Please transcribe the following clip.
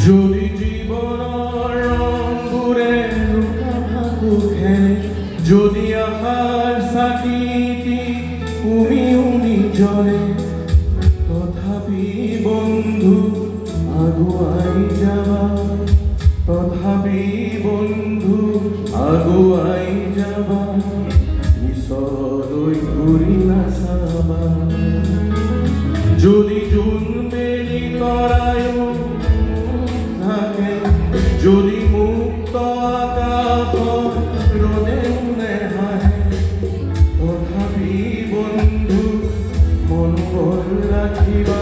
যদি জীবন রঙে যদি আহার সাকিতি উমি জলে তথাপি বন্ধু আগুয়াই যাবা তথাপি বন্ধু আগুয়াই যাবা ঈশ্বরই ঘুরি না সাবা যদি জুন মেলি তরায় যদি মুক্ত আকাশ রোদে নেহায় তথাপি বন্ধু মন রাখিবা